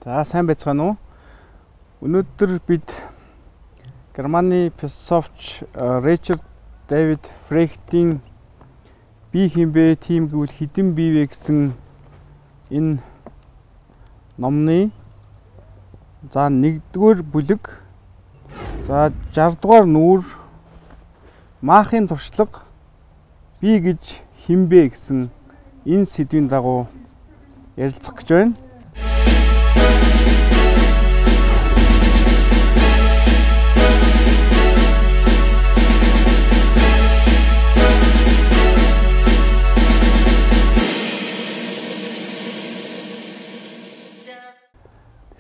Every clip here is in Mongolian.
За сайн байцгаана уу? Өнөөдөр бид Германы философч Ричард Давид Фрейхтийн "Би хинбэ, тийм гэвэл хэдэн бий вэ" гэсэн энэ номны за 1-р бүлэг, за 60-р нүүр "Маахын туршлага би гэж хинбэ" гэсэн энэ сэдвийн дагуу ярилцах гэж байна.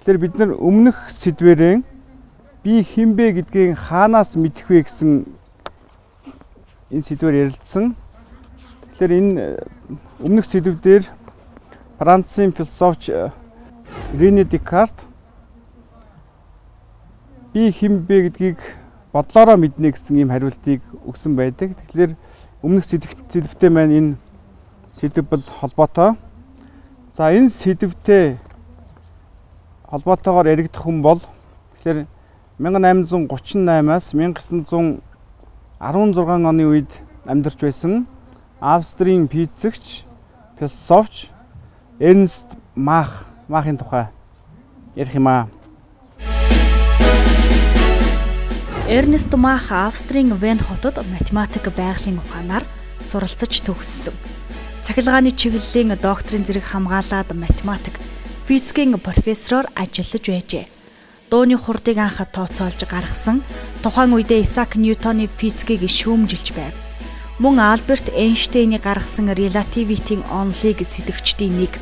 Тэгэхээр бид нар өмнөх сэдвэрээ "Би хинбэ" гэдгийг хаанаас мэдэх вэ гэсэн энэ сэдвээр ярилцсан. Тэгэхээр энэ өмнөх сэдвээр Францын философч Рене Декарт "Би хинбэ" гэдгийг бодлороо мэднэ гэсэн ийм хариултыг өгсөн байдаг. Тэгэхээр өмнөх сэдвтэй маань энэ сэдв бол холбоотой. За энэ сэдвтэй холбоотойгоор яригдах хүн бол тэгэхээр 1838-аас 1916 оны үед амьдарч байсан Австрийн физикч, философч Эрнст Маахын тухай ярих юм аа. Эрнст Маах Австрийн Вен хотод математик байгалийн ухаанаар суралцаж төгссөн. Цахилгааны чиглэлийн докторийн зэрэг хамгаалаад математик, физикийн профессороор ажиллаж байжээ. Дууны хурдыг анх тооцоолж гаргасан тухайн үедээ Исаак Ньютоны физикийг шүүмжилж байв. Мөн Альберт Эйнштейний гаргасан релятивитийн онолыг сэтгчдийн нэг.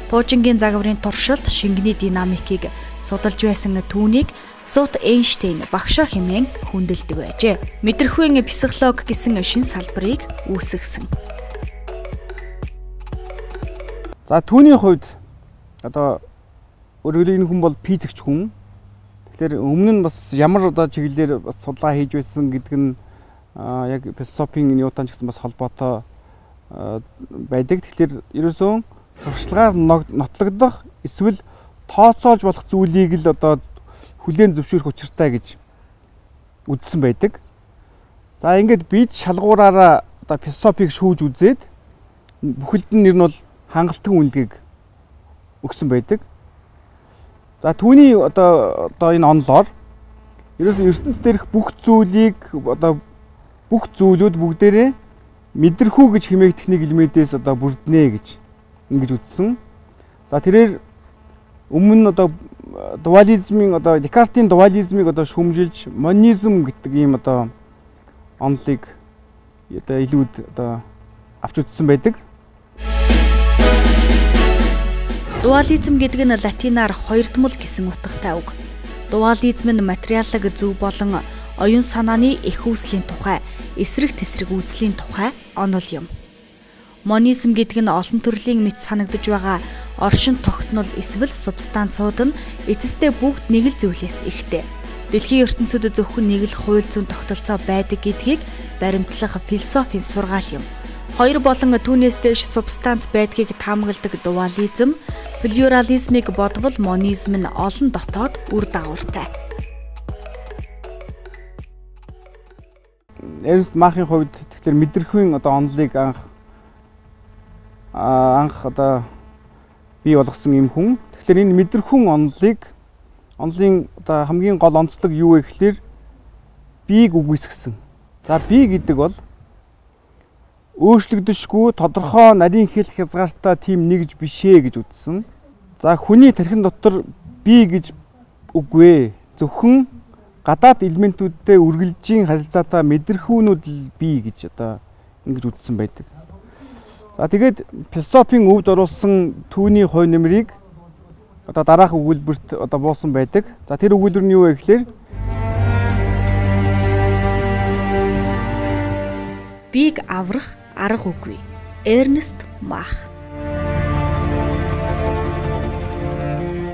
Пуужингийн загварын туршилт шингэний динамикийг судалж байсан түүнийг Сут Эйнштейн багшаа хэмээн хүндэлдэг байжээ. Мэдрэхүйн психологи гэсэн шин салбарыг үүсгэсэн. За түүний хувьд одоо өөрөөр энэ хүн бол физикч хүн. Тэгэхээр өмнө нь бас ямар чиглэлээр бас судалгаа хийж байсан гэдэг нь яг философийн Ньютон ч гэсэн бас холбоотой байдаг. Тэгэхээр ерөөсөө туршлагаар нотлогдох эсвэл тооцоолж болох зүйлийг л одоо хүлээн зөвшөөрөх учиртай гэж үзсэн байдаг. За ингээд бид шалгуураараа одоо философийг шүүж үзээд бүхэлд нь нэр нь бол хангалттай үнэлгээг өгсөн байдаг. За түүний одоо энэ онолоор ерөөсөн ертөнцийн дээрх бүх зүйлийг одоо бүх зүйлүүд бүгдээрээ мэдрэхүү гэж хэмээх техник элементээс одоо бүрднэ гэж ингэж үзсэн. За тэрээр өмнө нь одоо дуализмын одоо Декартийн дуализмыг одоо шүүмжилж монизм гэдэг ийм одоо онолыг одоо илүүд одоо авч үзсэн байдаг. Дуализм гэдэг нь латинаар хоёрдмол гэсэн утгатай үг. Дуализм нь материалог зөв болон оюун санааны их үүслийн тухай, эсрэг тесрэг үйлслийн тухай онол юм. Монизм гэдэг нь олон төрлийн мэт санагдаж байгаа оршин тогтнол эсвэл субстанцууд нь эцэстээ бүгд нэг л зүйлээс ихтэй. Дэлхийн ертөнцид зөвхөн нэг л хууль зүйн тогтолцоо байдаг гэдгийг баримтлах философийн сургаал юм. Хоёр болон түүнээс дээш субстанц байдгийг таамагладаг дуализм, плюрализмыг бодвол монизм нь олон дотоод үр дагавартай. Эрнст Маахын хувьд тэгэхээр мэдрэхүйн одоо онолыг анх одоо бий болгосон юм хүн. Тэгэхээр энэ мэдрэхүйн онолын одоо хамгийн гол онцлог юу вэ гэхээр бийг үгүйсгэсэн. За би гэдэг бол өөрчлөгдөшгүй тодорхой нарийн хэл хязгаартай тийм нэгж бишээ гэж үзсэн. За хүний тархин дотор би гэж үгүй. Зөвхөн гадаад элементүүдтэй үргэлжийн харилцаатай мэдрэхүүнүүд л би гэж одоо ингэж үзсэн байдаг. За тэгээд философийн өвд оруулсан түүний хувь нэмрийг одоо дараах өгүүлбэрт одоо буусан байдаг. За тэр өгүүлбэр нь юу вэ гэхээр бийг аврах арга үгүй. Эрнст Маах.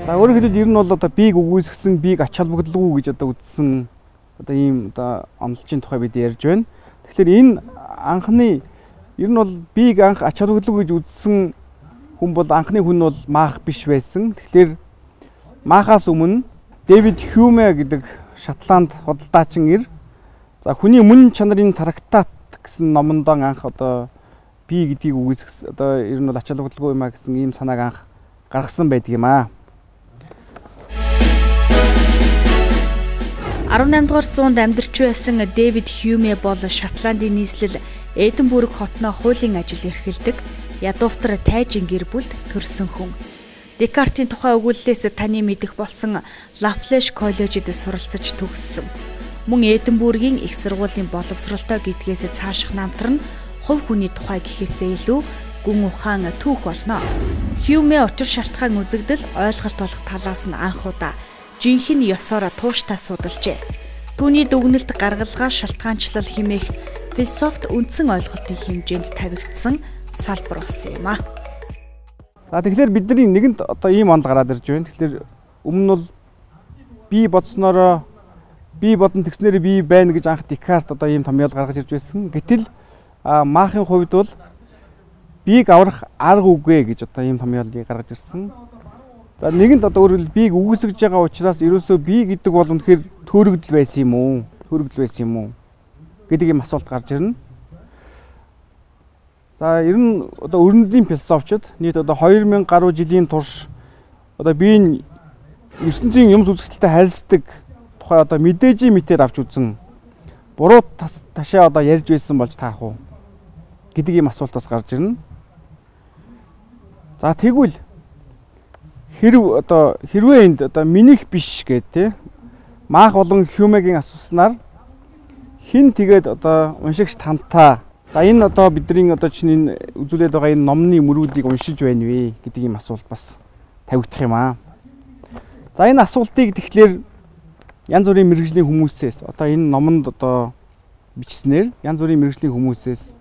За өөрөөр хэлбэл ер нь бол одоо бийг үгүйсгэсэн, бийг ач холбогдолгүй гэж одоо үзсэн одоо ийм одоо онолчийн тухай бид ярьж байна. Тэгэхээр энэ анхны ер нь бол бийг анх ач холбогдолгүй гэж үзсэн хүн бол анхны хүн бол Маах биш байсан. Тэгэхээр Махаас өмнө Дэвид Хьюме гэдэг Шотланд худалдаачин ир. За хүний мөн чанарын трактат гэсэн номондоо анх одоо би гэдгийг үгүйсгсэн одоо ер нь бол ач холбогдолгүй юм а гэсэн ийм санааг анх гаргасан байдаг юм аа. 18 дугаар зуунд амьдарч байсан Дэвид Хьюме бол Шотландын нийслэл Эдинбург хотноо хуулийн ажил эрхэлдэг ядууфтар тайжин гэр бүлд төрсөн хүн. Декартийн тухай өгүүллээс таны мэдэх болсон Лафлеш коллежид суралцаж төгссөн. Мөн Эдинбургийн их сургуулийн боловсролтой гэдгээс цааших намтар нь хувь хүний тухай гэхээсээ илүү гүн ухаан түүх болно. Хьюме учир шалтгаан үзэгдэл ойлголт болох талаас нь анх удаа жинхэнэ ёсоор тууштай судалжээ. Түүний дүгнэлт гаргалгаа шалтгаанчлал хэмээх философт үндсэн ойлголтын хэмжээнд тавигдсан салбар болсон юм а. За тэгэхээр бидний нэгэнд одоо ийм онол гараад ирж байна. Тэгэхээр өмнө нь бол би бодснороо би бодон тэгснээр би байна гэж анх Декарт одоо ийм томьёол гаргаж ирж байсан. Гэтэл Махын хувьд бол бийг аврах арга үгүй гэж одоо ийм томьёолыг гаргаж ирсэн. За нэгэнд одоо өөрөөр бийг үгүйсгэж байгаа учраас ерөөсөө би гэдэг бол үнэхээр төөрөгдөл байсан юм уу? Төөрөгдөл байсан юм уу? Гэдэг ийм асуулт гарч ирнэ. За ер нь одоо өрнөдлийн философчид нийт одоо 2000 гаруй жилийн турш одоо биеийн ертөнцийн юм үзэгдэлтэй харилцдаг тухай одоо мэдээж мэтээр авч үзэн буруу ташаа одоо ярьж байсан болж таах уу гэдэг ийм асуултаас гарч ирнэ. За тэгвэл хэрвээ энд одоо минийх биш гэдэг тий Мах болон Хьюмегийн асууснаар хин тэгээд одоо уншигч тамтаа за энэ одоо бидний одоо чинь үзүүлээд байгаа энэ номны мөрүүдийг уншиж байна вэ гэдэг ийм асуулт бас тавигдах юм аа. За энэ асуултыг тэгэхээр янз бүрийн мэргэжлийн хүмүүсээс одоо энэ номонд одоо бичснээр янз бүрийн мэргэжлийн хүмүүсээс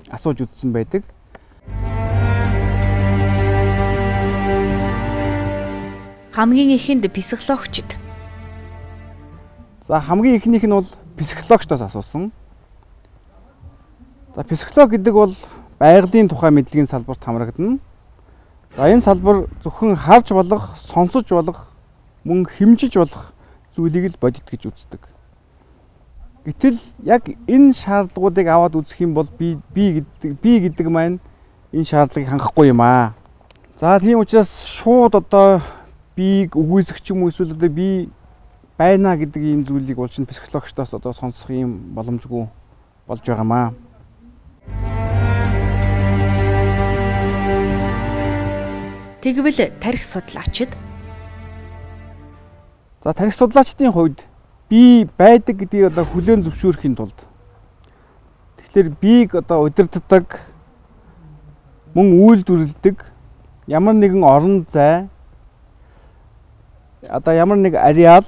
асууж үзсэн байдаг. Хамгийн ихэнд психологчд. За хамгийн ихнийх нь бол психологчдоос асуусан. За психолог гэдэг бол байгалийн тухай мэдлэгийн салбарт хамрагдана. За энэ салбар зөвхөн харж болох, сонсож болох, мөн хэмжиж болох зүйлийг л бодит гэж үздэг. Гэтэл яг энэ шаардлагуудыг аваад үзэх юм бол би гэдэг маань энэ шаардлагыг хангахгүй юм аа. За тийм учраас шууд одоо бийг үгүйсгэх юм уу эсвэл одоо би байна гэдэг ийм зүйлийг бол чинь психологчдоос одоо сонсох юм боломжгүй болж байгаамаа. Тэгвэл тарих судлаачид за тарих судлаачдын хувьд би байдаг гэдгийг одоо хүлээн зөвшөөрөхийн тулд тэгэхээр бийг одоо удирддаг мөн үйлдвэрлэдэг ямар нэгэн орон зай одоо ямар нэг ареал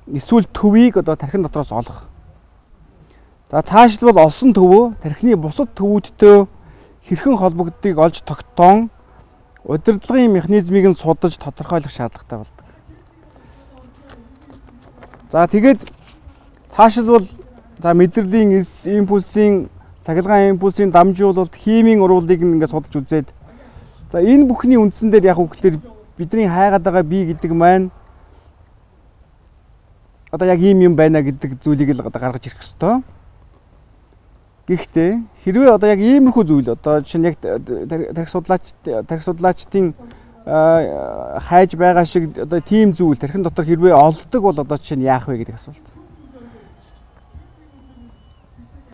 эсвэл төвийг одоо тархин дотроос олох. За цаашлбал олсон төвөө тархины бусад төвүүдтэй хэрхэн холбогддгийг олж тогтоон удирдлагын механизмыг нь судалж тодорхойлох шаардлагатай болдог. За тэгээд цаашилбал за мэдрэлийн импульсийн цахилгаан импульсийн дамжуулалт химийн урвалыг ингээд судалж үзээд за энэ бүхний үндсэн дээр яг үгээр бидний хайгаад байгаа бие гэдэг маань одоо яг ийм юм байна гэдэг зүйлийг л гаргаж ирэх ёстой. Гэхдээ хэрвээ одоо яг иймэрхүү зүйл одоо жишээ нь яг тарих судлаачдын хайж байгаа шиг одоо тийм зүйл тархин дотор хэрвээ олддог бол одоо жишээ нь яах вэ гэдэг асуулт.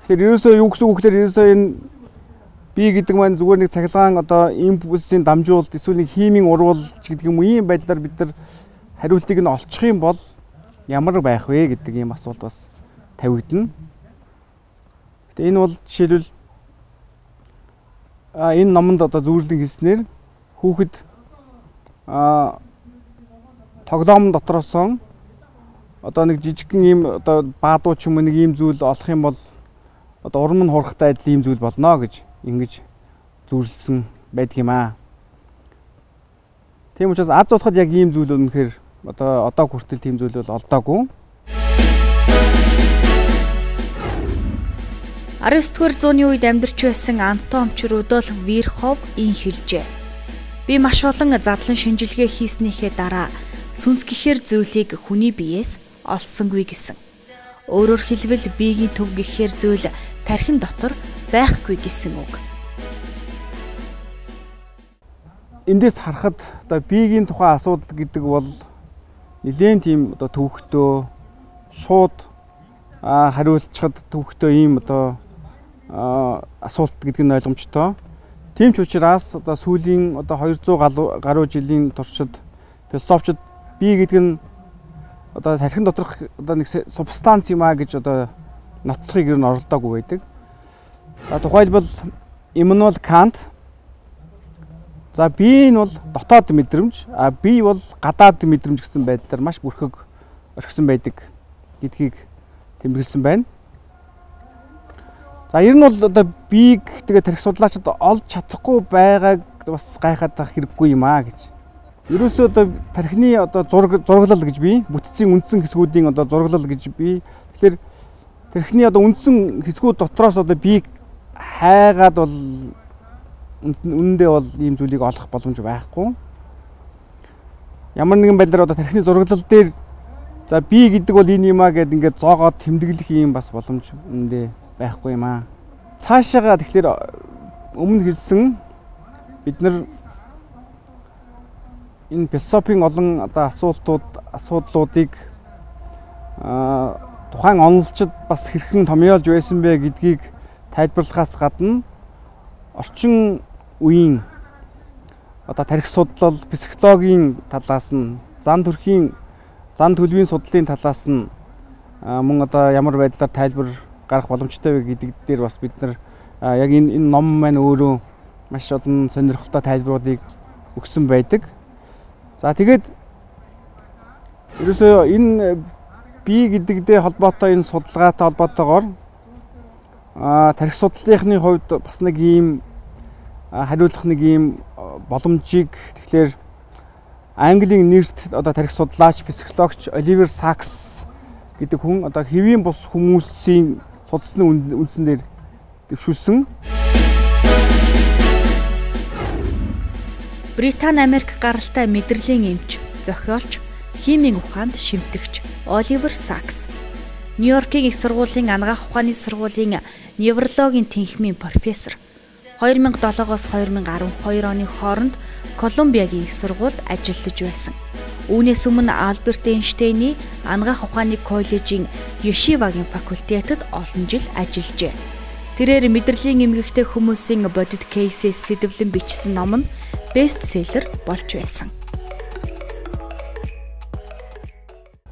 Тэгэхээр ерөөсөө юу гэсэн үг гэхээр ерөөсөө энэ бие гэдэг маань зүгээр нэг цахилгаан одоо импульсийн дамжуулалт эсвэл нэг химийн урвалж гэдэг юм ийм байдлаар бид нар хариултыг нь олчих юм бол ямар байх вэ гэдэг ийм асуулт бас тавигдана. Гэтэ энэ бол жишээлбэл энэ номонд одоо зөвлөлөн хийснээр хүүхэд тоглоом дотроос одоо нэг жижигхэн ийм одоо баадуу ч юм уу нэг ийм зүйл олох юм бол одоо урам нь хурахтай адил ийм зүйл болно гэж ингэж зөвлөсөн байдаг юм аа. Тийм учраас аз удахад яг ийм зүйл үнэхээр одоо хүртэл тийм зүйл бол олдоогүй. 19-р зууны үед амьдарч байсан Антон Рудольф Вирхов ин хэлжээ. Би маш олон задлан шинжилгээ хийснийхээ дараа сүнс гэхээр зүйлийг хүний биеэс олсонгүй гэсэн. Өөрөөр хэлбэл биеийн төв гэхээр зүйл тархин дотор байхгүй гэсэн үг. Эндээс харахад одоо биеийн тухайн асуудал гэдэг бол нэлээд тийм одоо төвөгтэй шууд хариулцахад төвөгтэй ийм одоо асуулт гэдэг нь ойлгомжтой. Тийм ч учраас одоо сүүлийн одоо 200 гаруй жилийн туршид философчид бие гэдэг нь одоо тархин доторх одоо нэг субстанц юм а гэж одоо нотлохыг ер нь оролдоогүй байдаг. За тухайлбал Иммануэл Кант за бие нь бол дотоод мэдрэмж, бие бол гадаад мэдрэмж гэсэн байдлаар маш бүрхэг орхисон байдаг гэдгийг тэмдэглэсэн байна. За ер нь бол одоо биеийг тэгээ тархи судлаачид олж чадахгүй байгааг бас гайхаад байх хэрэггүй юм а гэж. Ерөөсөө одоо тархины одоо зураглал гэж бий, бүтцийн үндсэн хэсгүүдийн одоо зураглал гэж бий. Тэгэхээр тархины одоо үндсэн хэсгүүд дотроос одоо биеийг хайгаад бол үнэндээ бол ийм зүйлийг олох боломж байхгүй. Ямар нэгэн байдлаар одоо тархины зураглал дээр за бие гэдэг бол энэ юм а гэдээ ингээд зоогоод тэмдэглэх юм бас боломж үнэндээ байхгүй юм а. Цаашаага тэгэхээр өмнө хэлсэн бид нар энэ философийн олон одоо асуудлуудыг тухайн онолчид бас хэрхэн томьёолж байсан бэ гэдгийг тайлбарлахаас гадна орчин үеийн одоо тархи судлал, психологийн талаас нь, зан төлөвийн судлалын талаас нь мөн одоо ямар байдлаар тайлбар гарах боломжтой вэ гэдэг дээр бас бид нар яг энэ ном маань өөрөө маш олон сонирхолтой тайлбаруудыг өгсөн байдаг. За тэгээд ерөөсөө энэ бие гэдэгтэй холбоотой энэ судалгаатай холбоотойгоор тархи судлалынхны хувьд бас нэг ийм хариулах нэг ийм боломжийг тэгэхээр Английн нэрт одоо тархи судлаач, психологч Оливер Сакс гэдэг хүн одоо хэвийн бус хүмүүсийн судалсны үндсэн дээр дэвшүүлсэн. Британи Америк гаралтай мэдрэлийн эмч, зохиолч, химийн ухаанд шимтгч Оливер Сакс, Нью-Йоркийн их сургуулийн анагаах ухааны сургуулийн неврологийн тэнхимийн профессор. 2007-оос 2012 оны хооронд Колумбиагийн их сургуульд ажиллаж байсан. Үүнээс өмнө Альберт Эйнштейний анагаах ухааны коллежийн Ешивагийн факультетэд олон жил ажиллажээ. Тэрээр мэдрэлийн эмгэгтэй хүмүүсийн бодит кейсээс сэдвлэн бичсэн ном нь бестселлер болж байсан.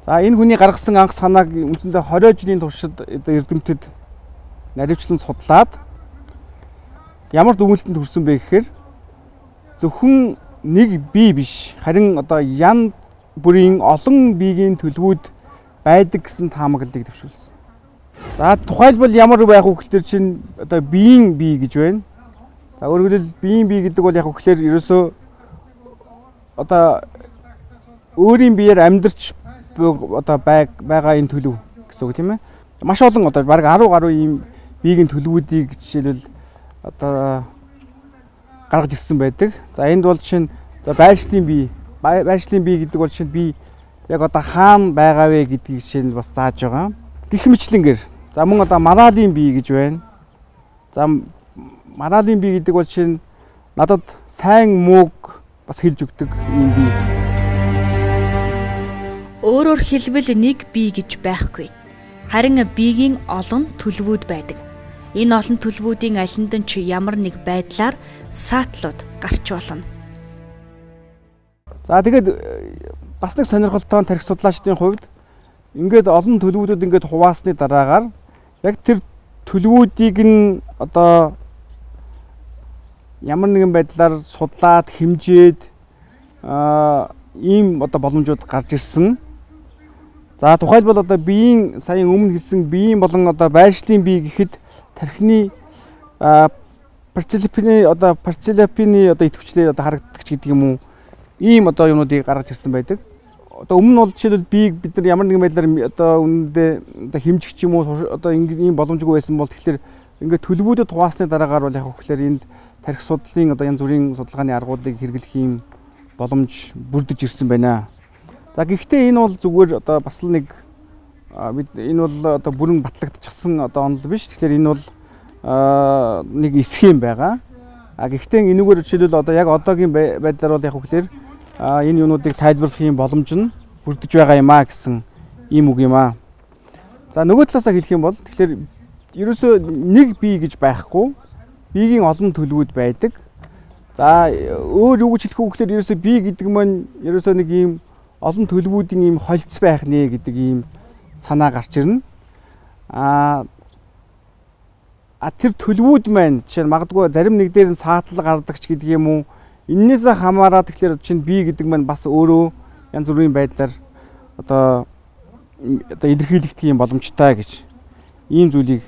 За энэ хүний гаргасан анх санааг үндсэндээ 20 жилийн туршид эрдэмтэд наривчлан судлаад ямар дүгнэлтэнд хүрсэн бэ гэхээр зөвхөн нэг бие биш харин одоо янз бүрийн олон биеийн төлөвүүд байдаг гэсэн таамаглалыг дэвшүүлсэн. За тухайлбал ямар байх вэ гэхээр чинь одоо биеийн бие гэж байна. За өөрөөр хэлбэл биеийн бие гэдэг бол яг гэхээр ерөөсөө одоо өөрийн биеэр амьдарч одоо байгаа энэ төлөв гэсэн үг тийм ээ. Маш олон одоо бараг 10 гаруй ийм биеийн төлөвүүдийг жишээлбэл одоо гаргаж ирсэн байдаг. За энд бол жишээ нь байршлын бие гэдэг бол жишээ нь би яг одоо хаана байгаа вэ гэдгийг жишээ нь бас зааж байгаа. Гэх мэтлэнгээр за мөн одоо мараалын бие гэж байна. За мараалын бие гэдэг бол жишээ нь надад сайн мууг бас хэлж өгдөг юм бие. Өөрөөр хэлбэл нэг бие гэж байхгүй. Харин биеийн олон төлөвүүд байдаг. Энэ олон төлөвүүдийн алинд нь ч ямар нэг байдлаар саатлууд гарч болно. За тэгээд бас нэг сонирхолтой тархи судлаачдын хувьд ингээд олон төлөвүүдэд ингээд хуваасны дараагаар яг тэр төлөвүүдийг нь одоо ямар нэгэн байдлаар судлаад хэмжээд ийм одоо боломжууд гарч ирсэн. За тухайлбал одоо биеийн саяын өмнө хэлсэн биеийн болон одоо байршлын бие гэхэд тархины парцеллопины одоо идэвхжлээр одоо харагддаг ч гэдэг юм уу. Ийм одоо юмнуудыг гаргаж ирсэн байдаг. Одоо өмнө нь бол жишээлбэл биеийг бид нар ямар нэгэн байдлаар одоо үнэндээ одоо хэмжих юм уу одоо ийм боломжгүй байсан бол тэгэхээр ингээд төлөвүүдэд хуваасны дараагаар бол яг хөөхлөөр энд тархи судлалын одоо янз бүрийн судалгааны аргуудыг хэрэглэх ийм боломж бүрдэж ирсэн байна. За гэхдээ энэ бол зүгээр одоо бас л нэг бид энэ бол одоо бүрэн батлагдчихсан одоо онол биш. Тэгэхээр энэ бол нэг эсэх юм байгаа. Гэхдээ энэгээр жишээлбэл одоо яг одоогийн байдлаар бол яг үгээр энэ юунуудыг тайлбарлах юм боломж нь бүрдэж байгаа юм гэсэн ийм үг юм аа. За нөгөө талаасаа хэлэх юм бол тэгэхээр ерөөсөө нэг бие гэж байхгүй, биеийн олон төлөвүүд байдаг. За өөр юу гэж хэлэх вэ гэхээр ерөөсөө бие гэдэг маань ерөөсөө нэг ийм олон төлөвүүдийн ийм холц байх нэ гэдэг ийм санаа гарч ирнэ. Тэр төлөвүүд маань жишээ нь магадгүй зарим нэг дээр нь саатлал гардагч гэдэг юм уу. Эннээсээ хамаараад тэгэхээр чинь бие гэдэг маань бас өөрөө янз бүрийн байдлаар одоо илэрхийлэгдэх юм боломжтой гэж ийм зүйлийг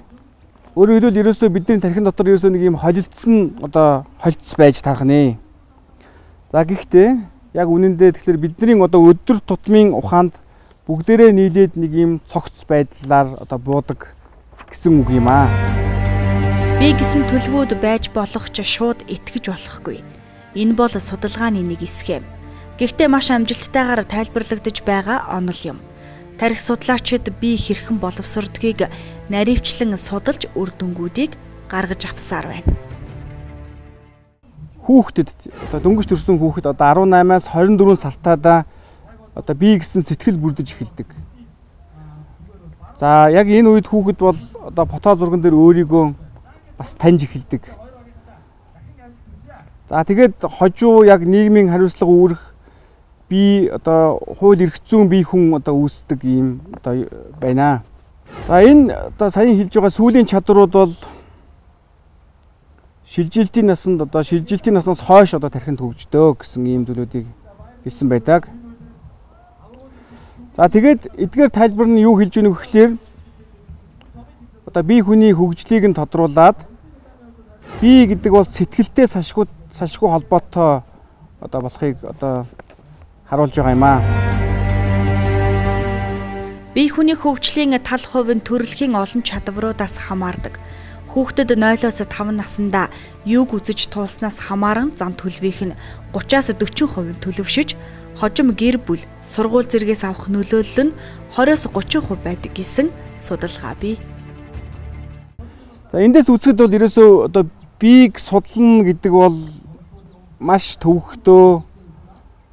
өөрөөр хэлбэл ерөөсөө бидний тархин дотор ерөөсөө нэг юм холилдсон одоо холц байж тарах нэ. За гэхдээ яг үнэндээ тэгэхээр бидний одоо өдөр тутмын ухаанд бүгдээрээ нийлээд нэг юм цогц байдлаар одоо буудаг гэсэн үг юм аа. Би гэсэн төлөвүүд байж болох ч шууд итгэж болохгүй. Энэ бол судалгааны нэг хэсэг юм. Гэхдээ маш амжилттайгаар тайлбарлагдаж байгаа онол юм. Тарих судлаачид бие хэрхэн боловсрдгийг наривчлан судалж үр дүнгуудыг гаргаж авсаар байна. Хүүхдэд одоо дөнгөж төрсөн хүүхэд одоо 18-аас 24 сартаа одоо бие гэсэн сэтгэл бүрдэж эхэлдэг. За яг энэ үед хүүхэд бол одоо фото зурган дээр өөрийгөө бас таньж эхэлдэг. За тэгээд хожуу яг нийгмийн хариуцлага үүрэх би одоо хууль эрх зүйн бие хүн одоо үүсдэг юм одоо байна. За энэ одоо саяхан хэлж байгаа сүүлийн чадрууд бол шилжилтийн наснаас хойш одоо тархинд хөгждөө гэсэн ийм зүйлүүдийг хэлсэн байдаг. За тэгээд эдгээр тайлбар нь юу хэлж өгнө гэхээр одоо бие хүний хөгжлийг нь тодруулаад бие гэдэг бол сэтгэлтэй салшгүй холбоотой одоо болохыг одоо харуулж байгаа юм аа. Бие хүний хөгжлийн тал хувь нь төрөлхийн олон чадваруудаас хамаардаг. Хүүхдэд 0-5 наснда юуг үзэж туулснаас хамааран зан төлөвийнх нь 30-аас 40% төлөвшөж, хожим гэр бүл, сургууль зэргээс авах нөлөөлөл нь 20-30% байдаг гэсэн судалгаа бий. За эндээс үзэхэд бол ерөөсөө одоо биеийг судлана гэдэг бол маш төвөгтэй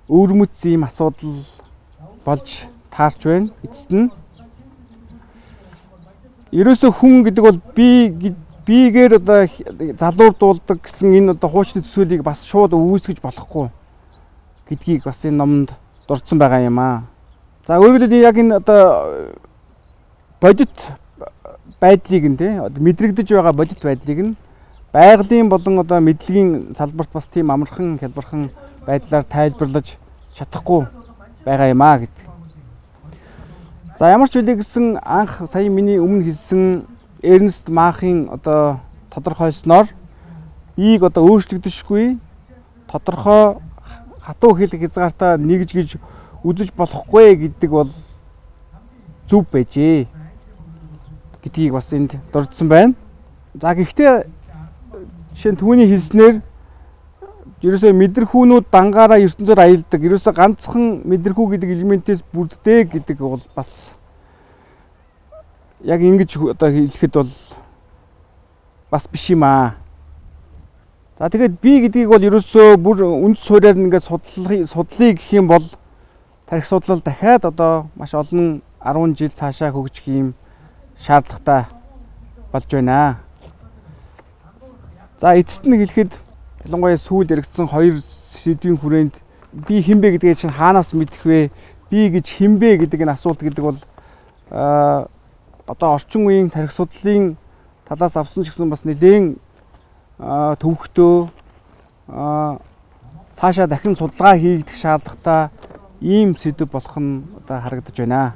өвөрмөц ийм асуудал болж таарч байна. Эцэст нь ерөөсөө хүн гэдэг бол биегээр одоо залуурдуулдаг гэсэн энэ одоо хуучны төсөөлийг бас шууд үүсгэж болохгүй гэдгийг бас энэ номонд дурдсан байгаа юм аа. За өөрөөр хэлбэл яг энэ одоо бодит байдлыг нь мэдрэгдэж байгаа бодит байдлыг нь байгалийн болон одоо мэдлэгийн салбарт бас тийм амархан хялбархан байдлаар тайлбарлаж чадахгүй байгаа юм аа гэдэг. За ямар ч үгүй гэсэн анх сая миний өмнө хэлсэн Эрнест Махын одоо тодорхойлсноор биеийг одоо өөрчлөгдөшгүй тодорхой хатуу хэл хязгаартаа нэгж гэж үзэж болохгүй гэдэг бол зөв байжээ гэдгийг бас энд дурдсан байна. За гэхдээ жишээ нь түүний хэлснээр ерөөсөө мэдрэхүүнүүд дангаараа ертөнцөөр аялдаг. Ерөөсөө ганцхан мэдрэхүү гэдэг элементээс бүрддэг гэдэг бол бас яг ингэж одоо хэлэхэд бол бас биш юм аа. За тэгээд би гэдгийг бол ерөөсөө бүр үнд суурьаар ингээд судлыг гэх юм бол тарих судлал дахиад одоо маш олон 10 жил цаашаа хөгжих юм шаардлагатай болж байна. За эцэст нь хэлэхэд ялангуяа сүүлд яригдсан хоёр сэдвийн хүрээнд би хинбэ гэдгээ чинь хаанаас мэдэх вэ? Би гэж хинбэ гэдэг энэ асуулт гэдэг бол одоо орчин үеийн тарих судлалын талаас авсан ч гэсэн бас нэлээд төвөгтэй цаашаа дахин судалгаа хийгдэх шаардлагатай ийм сэдв болох нь одоо харагдаж байна.